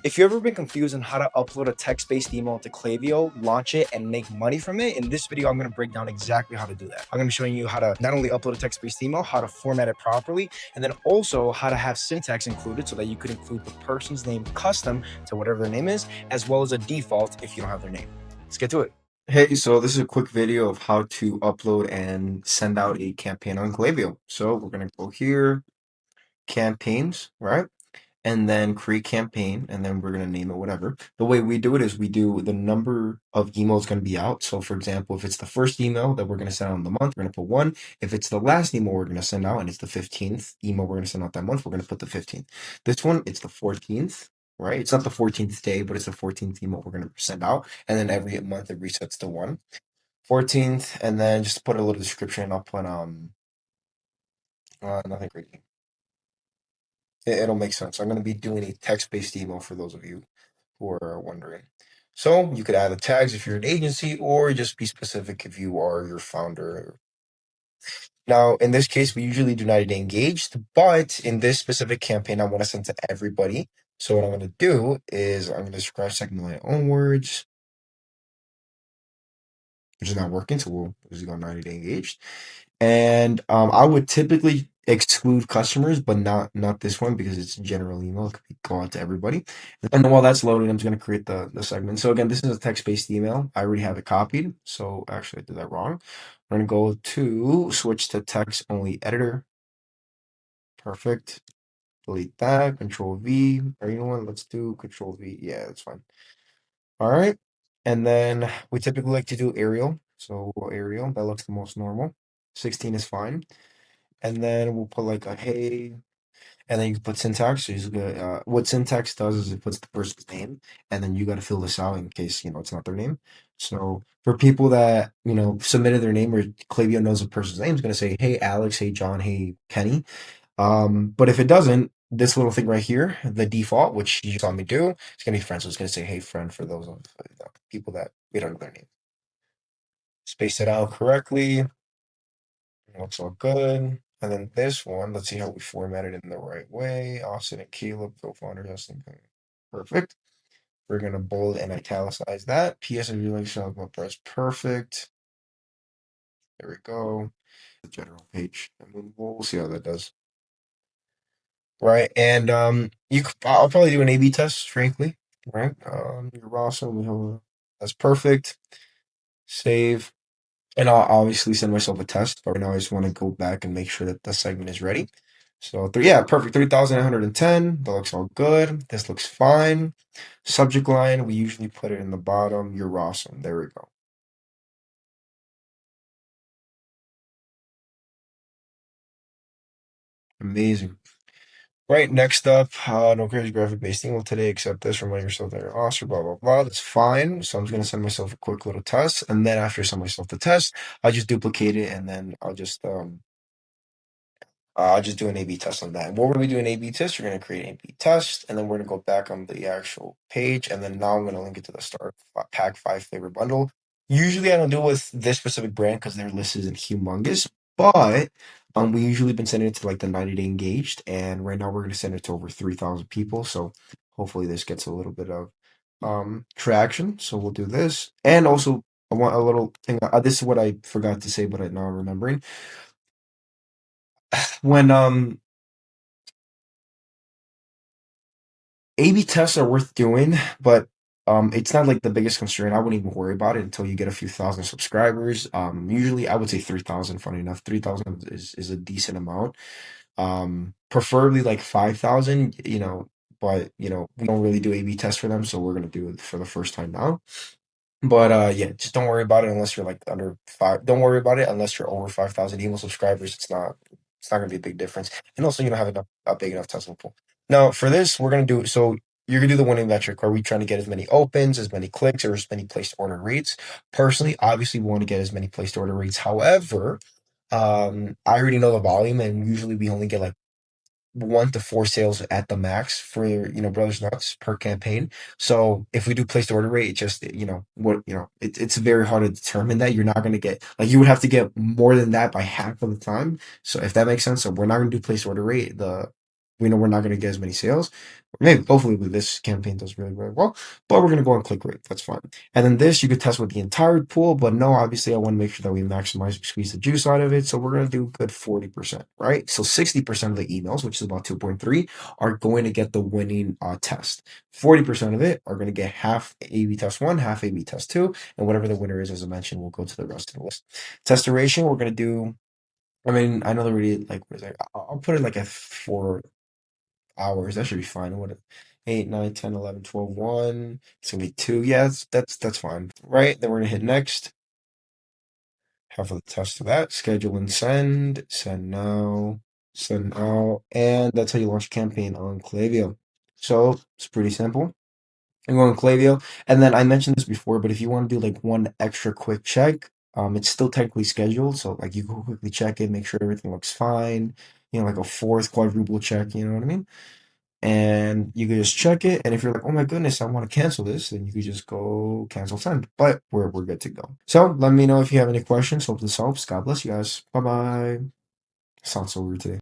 If you've ever been confused on how to upload a text-based email to Klaviyo, launch it, and make money from it, in this video, I'm going to break down exactly how to do that. I'm going to be showing you how to not only upload a text-based email, how to format it properly, and then also how to have syntax included so that you could include the person's name custom to whatever their name is, as well as a default if you don't have their name. Let's get to it. Hey, so this is a quick video of how to upload and send out a campaign on Klaviyo. So we're going to go here, campaigns, right? And then create campaign, and then we're going to name it whatever. The way we do it is we do the number of emails going to be out. So for example, if it's the first email that we're going to send out in the month, we're going to put 1. If it's the last email we're going to send out and it's the 15th email we're going to send out that month, we're going to put the 15th. This one, it's the 14th, right? It's not the 14th day, but it's the 14th email we're going to send out. And then every month it resets to 1. 14th, and then just put a little description. I'll put nothing crazy. It'll make sense. I'm going to be doing a text-based email for those of you who are wondering. So you could add the tags if you're an agency, or just be specific if you are your founder. Now, in this case, we usually do 90-day engaged, but in this specific campaign, I want to send to everybody. So what I'm going to do is I'm going to describe segment my own words, which is not working, so we'll just go 90-day engaged. And I would typically exclude customers, but not this one because it's a general email. It could go out to everybody. And then while that's loading, I'm just going to create the segment. So again, this is a text-based email. I already have it copied. So actually, I did that wrong. We're going to go to switch to text-only editor. Perfect. Delete that. Control V. Or you know what? Let's do Control V. Yeah, that's fine. All right. And then we typically like to do Arial. So Arial, that looks the most normal. 16 is fine. And then we'll put like a hey, and then you can put syntax. So what syntax does is it puts the person's name, and then you got to fill this out in case it's not their name. So for people that submitted their name, or Klaviyo knows the person's name, is going to say hey Alex, hey John, hey Kenny. But if it doesn't, this little thing right here, the default, which you saw me do, it's gonna be friend. So it's gonna say hey friend for those of people that we don't know their name. Space it out correctly. Looks all good. And then this one, let's see how we formatted it in the right way. Austin and Caleb, co-founder, Justin. Perfect. We're gonna bold and italicize that. PS of relation press perfect. There we go. The general page. And we'll see how that does. Right. And I'll probably do an A/B test, frankly. Right. You're awesome. That's perfect. Save. And I'll obviously send myself a test, but right now I just want to go back and make sure that the segment is ready. So yeah, perfect. 3,910. That looks all good. This looks fine. Subject line, we usually put it in the bottom. You're awesome. There we go. Amazing. Right, next up, no crazy graphic based email today, except this, remind yourself that you're awesome, blah, blah, blah. That's fine. So I'm just going to send myself a quick little test. And then after I send myself the test, I'll just duplicate it, and then I'll just do an A/B test on that. And what we're going to do an A/B test, you're going to create an A/B test, and then we're going to go back on the actual page, and then now I'm going to link it to the Start Pack 5 flavor bundle. Usually I don't do it with this specific brand because their list isn't humongous, but we usually been sending it to like the 90-day engaged, and right now we're going to send it to over 3,000 people. So hopefully this gets a little bit of traction. So we'll do this, and also I want a little thing. This is what I forgot to say, but I now I'm remembering when A/B tests are worth doing, but it's not like the biggest concern. I wouldn't even worry about it until you get a few thousand subscribers. Usually I would say 3,000. Funny enough, 3,000 is a decent amount. Preferably like 5,000. But we don't really do A/B tests for them, so we're gonna do it for the first time now. But yeah, just don't worry about it unless you're like under 5. Don't worry about it unless you're over 5,000 email subscribers. It's not gonna be a big difference. And also you don't have a big enough testing pool. Now for this, we're gonna do so you're gonna do the winning metric. Are we trying to get as many opens, as many clicks, or as many placed order rates? Personally, obviously we want to get as many placed order rates. However, I already know the volume, and usually we only get like 1 to 4 sales at the max for Brothers Nuts per campaign. So if we do place to order rate, it just it's very hard to determine that. You're not going to get like you would have to get more than that by half of the time. So if that makes sense, so we're not going to do place order rate. we know we're not going to get as many sales. Maybe hopefully with this campaign does really, really well, but we're going to go on click rate. That's fine. And then this you could test with the entire pool, but no, obviously I want to make sure that we maximize, squeeze the juice out of it. So we're going to do good 40%, right? So 60% of the emails, which is about 2.3, are going to get the winning test. 40% of it are going to get half A/B test one, half A/B test two, and whatever the winner is, as I mentioned, we'll go to the rest of the list. Test duration, we're going to do. I mean, I know they're really like what is it? I'll put it like at 4 hours. That should be fine. What 8, 9, 10, 11, 12, 1. It's gonna be 2. Yeah, that's fine. Right? Then we're gonna hit next. Have a test of that. Schedule and send. Send now. Send now. And that's how you launch a campaign on Klaviyo. So it's pretty simple. And go on Klaviyo. And then I mentioned this before, but if you want to do like one extra quick check, it's still technically scheduled. So like you go quickly check it, make sure everything looks fine. Like a fourth quadruple check, you know what I mean? And you can just check it. And if you're like, oh my goodness, I want to cancel this, then you can just go cancel send. But we're good to go. So let me know if you have any questions. Hope this helps. God bless you guys. Bye bye. Sounds so weird today.